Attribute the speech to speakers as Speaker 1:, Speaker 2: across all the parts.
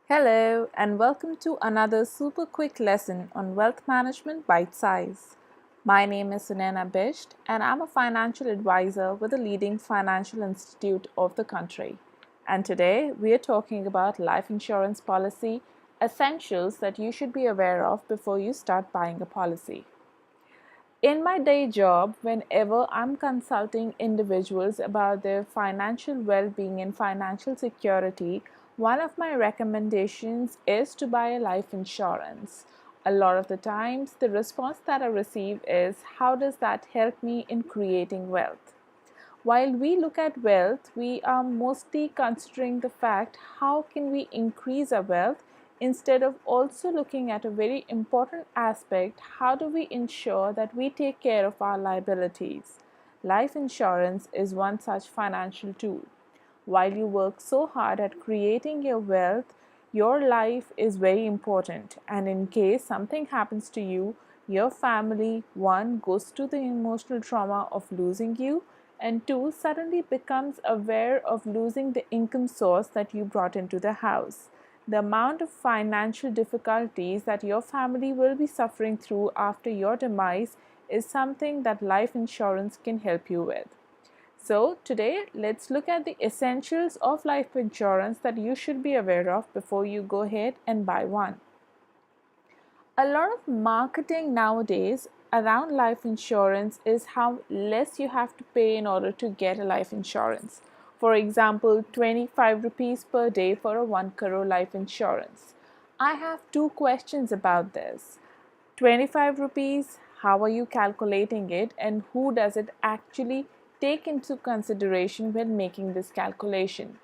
Speaker 1: Hello, and welcome to another super quick lesson on wealth management bite size. My name is Sunena Bisht, and I'm a financial advisor with a leading financial institute of the country. And today we are talking about life insurance policy essentials that you should be aware of before you start buying a policy. In my day job, whenever I'm consulting individuals about their financial well being and financial security, one of my recommendations is to buy a life insurance. A lot of the times, the response that I receive is, how does that help me in creating wealth? While we look at wealth, we are mostly considering the fact how can we increase our wealth instead of also looking at a very important aspect, how do we ensure that we take care of our liabilities. Life insurance is one such financial tool. While you work so hard at creating your wealth, your life is very important, and in case something happens to you, your family, one, goes to the emotional trauma of losing you, and two, suddenly becomes aware of losing the income source that you brought into the house. The amount of financial difficulties that your family will be suffering through after your demise is something that life insurance can help you with. So, today let's look at the essentials of life insurance that you should be aware of before you go ahead and buy one. A lot of marketing nowadays around life insurance is how less you have to pay in order to get a life insurance. For example, 25 rupees per day for a 1 crore life insurance. I have two questions about this. 25 rupees, how are you calculating it, and who does it actually take into consideration when making this calculation?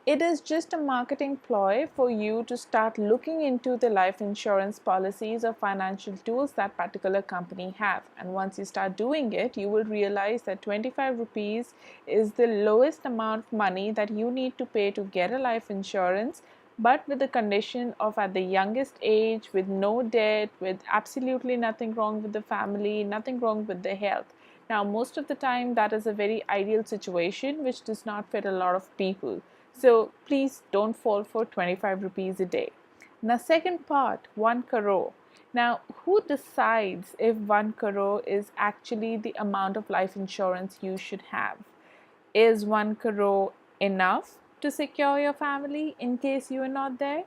Speaker 1: It is just a marketing ploy for you to start looking into the life insurance policies or financial tools that particular company have. And once you start doing it, you will realize that 25 rupees is the lowest amount of money that you need to pay to get a life insurance, but with the condition of at the youngest age, with no debt, with absolutely nothing wrong with the family, nothing wrong with the health. Now, most of the time, that is a very ideal situation which does not fit a lot of people. So please don't fall for 25 rupees a day. Now, second part, 1 crore. Now, who decides if 1 crore is actually the amount of life insurance you should have? Is 1 crore enough to secure your family in case you are not there?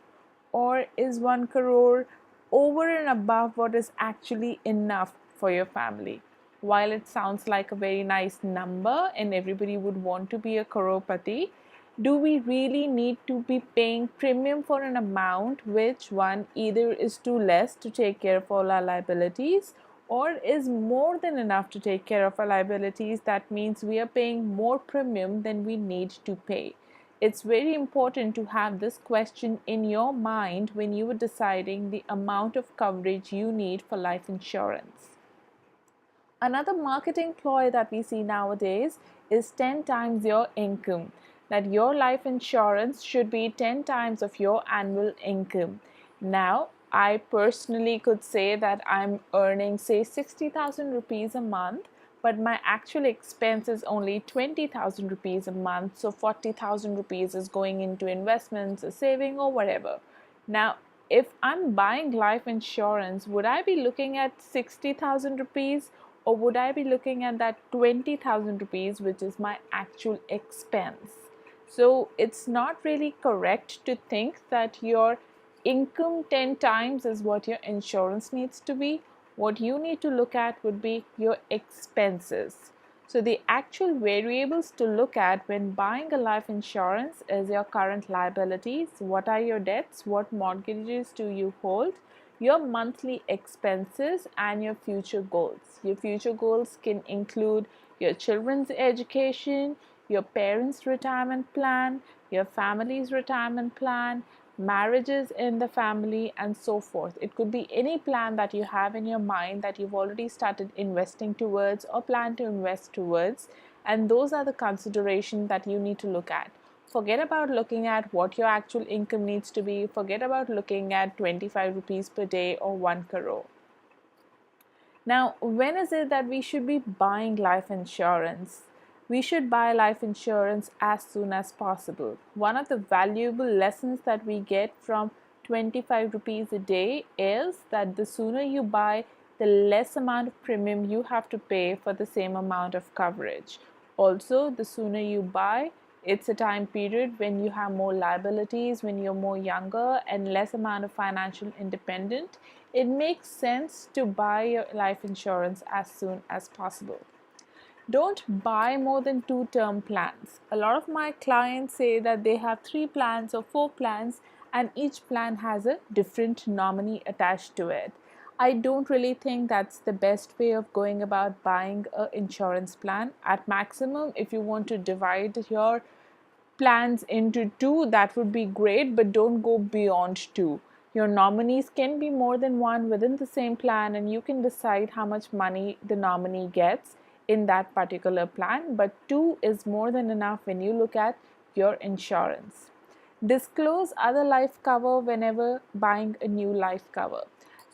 Speaker 1: Or is 1 crore over and above what is actually enough for your family? While it sounds like a very nice number and everybody would want to be a crorepati, do we really need to be paying premium for an amount which one either is too less to take care of all our liabilities or is more than enough to take care of our liabilities? That means we are paying more premium than we need to pay. It's very important to have this question in your mind when you are deciding the amount of coverage you need for life insurance. Another marketing ploy that we see nowadays is 10 times your income. That your life insurance should be 10 times of your annual income. Now, I personally could say that I'm earning, say, 60,000 rupees a month, but my actual expense is only 20,000 rupees a month. So 40,000 rupees is going into investments, a saving, or whatever. Now, if I'm buying life insurance, would I be looking at 60,000 rupees, or would I be looking at that 20,000 rupees, which is my actual expense? So it's not really correct to think that your income 10 times is what your insurance needs to be. What you need to look at would be your expenses. So the actual variables to look at when buying a life insurance is your current liabilities, what are your debts, what mortgages do you hold, your monthly expenses, and your future goals. Your future goals can include your children's education, your parents' retirement plan, your family's retirement plan, marriages in the family, and so forth. It could be any plan that you have in your mind that you've already started investing towards or plan to invest towards, and those are the considerations that you need to look at. Forget about looking at what your actual income needs to be. Forget about looking at 25 rupees per day or 1 crore. Now, when is it that we should be buying life insurance? We should buy life insurance as soon as possible. One of the valuable lessons that we get from 25 rupees a day is that the sooner you buy, the less amount of premium you have to pay for the same amount of coverage. Also, the sooner you buy, it's a time period when you have more liabilities, when you're more younger and less amount of financial independent. It makes sense to buy your life insurance as soon as possible. Don't buy more than 2 term plans. A lot of my clients say that they have 3 plans or 4 plans, and each plan has a different nominee attached to it. I don't really think that's the best way of going about buying an insurance plan. At maximum, if you want to divide your plans into two, that would be great, but don't go beyond two. Your nominees can be more than one within the same plan, and you can decide how much money the nominee gets in that particular plan. But two is more than enough when you look at your insurance. Disclose other life cover whenever buying a new life cover.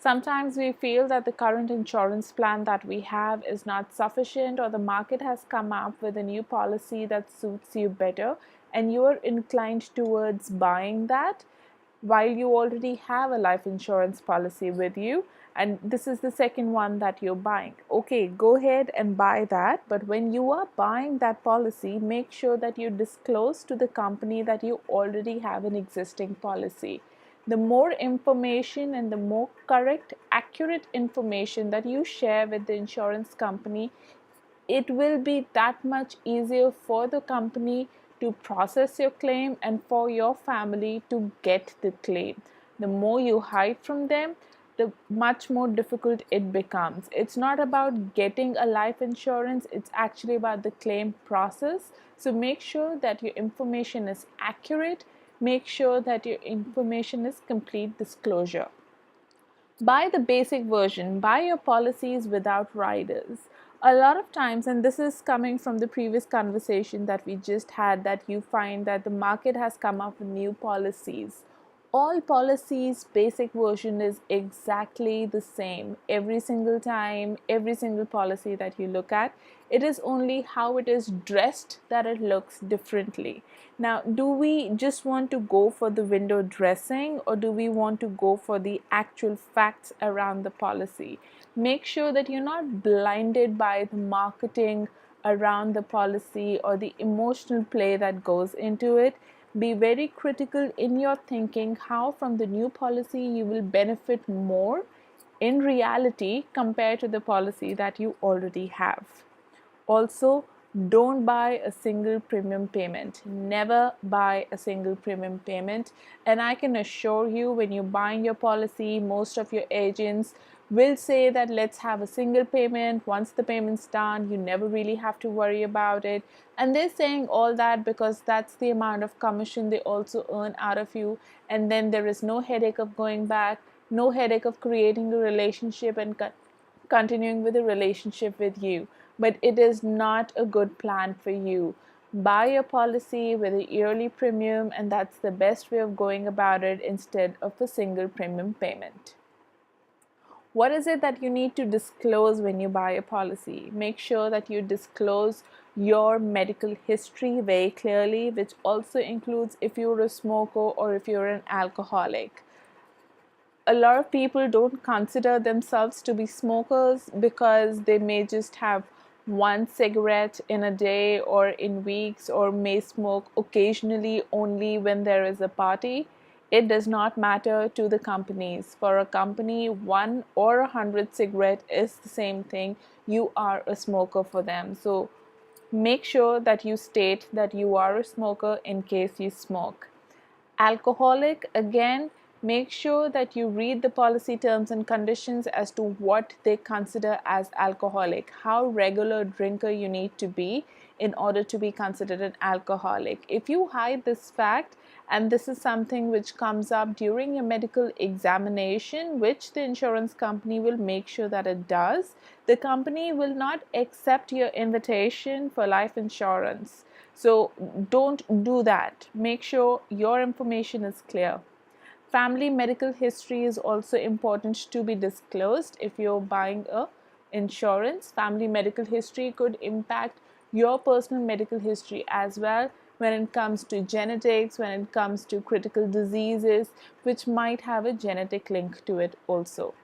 Speaker 1: Sometimes we feel that the current insurance plan that we have is not sufficient, or the market has come up with a new policy that suits you better, and you are inclined towards buying that while you already have a life insurance policy with you, and this is the second one that you're buying. Okay, go ahead and buy that, but when you are buying that policy, make sure that you disclose to the company that you already have an existing policy. The more information and the more correct, accurate information that you share with the insurance company, it will be that much easier for the company to process your claim and for your family to get the claim. The more you hide from them, the much more difficult it becomes. It's not about getting a life insurance, it's actually about the claim process. So make sure that your information is accurate, make sure that your information is complete disclosure. Buy the basic version, buy your policies without riders. A lot of times, and this is coming from the previous conversation that we just had, that you find that the market has come up with new policies. All policies basic version is exactly the same every single time, every single policy that you look at. It is only how it is dressed that it looks differently. Now, do we just want to go for the window dressing, or do we want to go for the actual facts around the policy? Make sure that you're not blinded by the marketing around the policy or the emotional play that goes into it. Be very critical in your thinking how from the new policy you will benefit more in reality compared to the policy that you already have. Also, don't buy a single premium payment. Never buy a single premium payment. And I can assure you, when you're buying your policy, most of your agents will say that let's have a single payment. Once the payment's done, you never really have to worry about it. And they're saying all that because that's the amount of commission they also earn out of you. And then there is no headache of going back, no headache of creating a relationship and continuing with a relationship with you. But it is not a good plan for you. Buy a policy with a yearly premium, and that's the best way of going about it instead of a single premium payment. What is it that you need to disclose when you buy a policy? Make sure that you disclose your medical history very clearly, which also includes if you're a smoker or if you're an alcoholic. A lot of people don't consider themselves to be smokers because they may just have one cigarette in a day or in weeks, or may smoke occasionally only when there is a party. It does not matter to the companies. For a company, 1 or 100 cigarette is the same thing. You are a smoker for them. So make sure that you state that you are a smoker in case you smoke. Alcoholic, again, make sure that you read the policy terms and conditions as to what they consider as alcoholic, how regular a drinker you need to be in order to be considered an alcoholic. If you hide this fact, and this is something which comes up during your medical examination, which the insurance company will make sure that it does, the company will not accept your invitation for life insurance. So don't do that. Make sure your information is clear. Family medical history is also important to be disclosed. If you're buying a insurance, family medical history could impact your personal medical history as well when it comes to genetics, when it comes to critical diseases, which might have a genetic link to it also.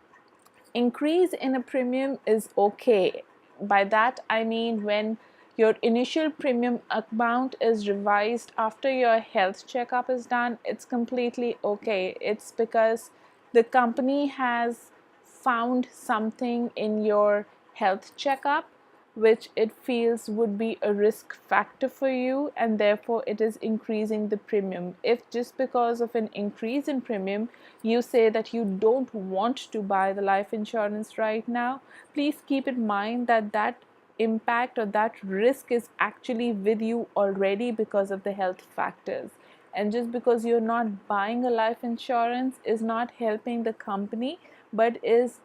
Speaker 1: Increase in a premium is okay. By that I mean when your initial premium amount is revised after your health checkup is done, it's completely okay. It's because the company has found something in your health checkup which it feels would be a risk factor for you, and therefore it is increasing the premium. If just because of an increase in premium you say that you don't want to buy the life insurance right now, please keep in mind that that impact or that risk is actually with you already because of the health factors. And just because you're not buying a life insurance is not helping the company, but is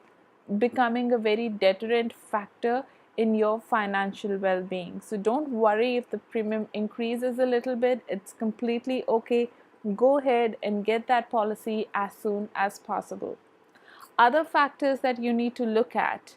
Speaker 1: becoming a very deterrent factor in your financial well-being. So don't worry if the premium increases a little bit, it's completely okay. Go ahead and get that policy as soon as possible. Other factors that you need to look at: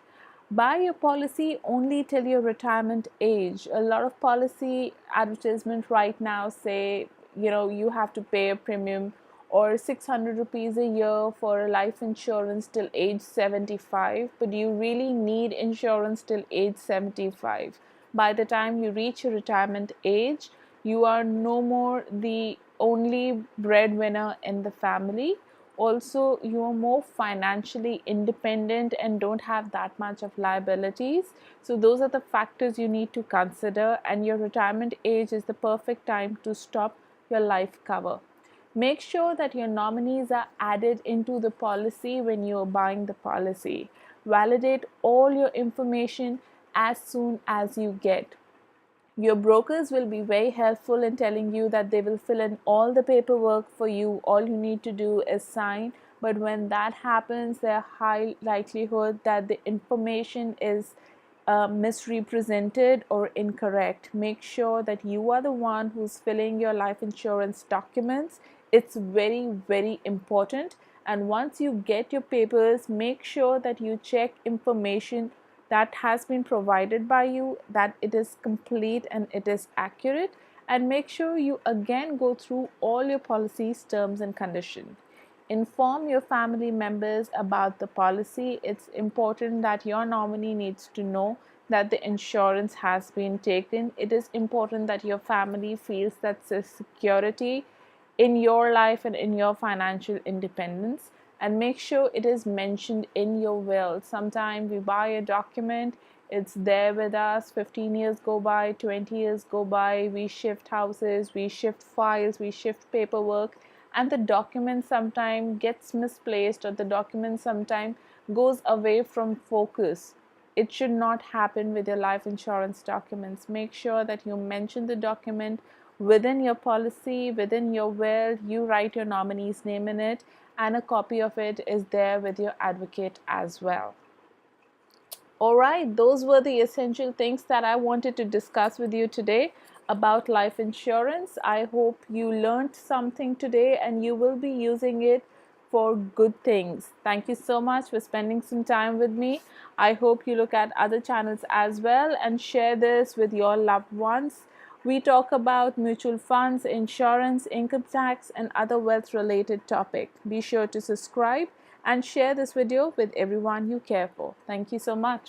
Speaker 1: buy your policy only till your retirement age. A lot of policy advertisement right now say, you have to pay a premium or 600 rupees a year for a life insurance till age 75, but you really need insurance till age 75. By the time you reach your retirement age, you are no more the only breadwinner in the family. Also, you are more financially independent and don't have that much of liabilities. So those are the factors you need to consider, and your retirement age is the perfect time to stop your life cover. Make sure that your nominees are added into the policy when you are buying the policy. Validate all your information as soon as you get. Your brokers will be very helpful in telling you that they will fill in all the paperwork for you. All you need to do is sign. But when that happens, there's a high likelihood that the information is misrepresented or incorrect. Make sure that you are the one who's filling your life insurance documents. It's very, very important. And once you get your papers, make sure that you check information that has been provided by you, that it is complete and it is accurate, and make sure you again go through all your policy's terms and conditions. Inform your family members about the policy. It's important that your nominee needs to know that the insurance has been taken. It is important that your family feels that security in your life and in your financial independence, and make sure it is mentioned in your will. Sometimes we buy a document, it's there with us, 15 years go by, 20 years go by, we shift houses, we shift files, we shift paperwork, and the document sometimes gets misplaced, or the document sometimes goes away from focus. It should not happen with your life insurance documents. Make sure that you mention the document within your policy, within your will. You write your nominee's name in it, and a copy of it is there with your advocate as well. All right, those were the essential things that I wanted to discuss with you today about life insurance. I hope you learned something today and you will be using it for good things. Thank you so much for spending some time with me. I hope you look at other channels as well and share this with your loved ones. We talk about mutual funds, insurance, income tax, and other wealth related topics. Be sure to subscribe and share this video with everyone you care for. Thank you so much.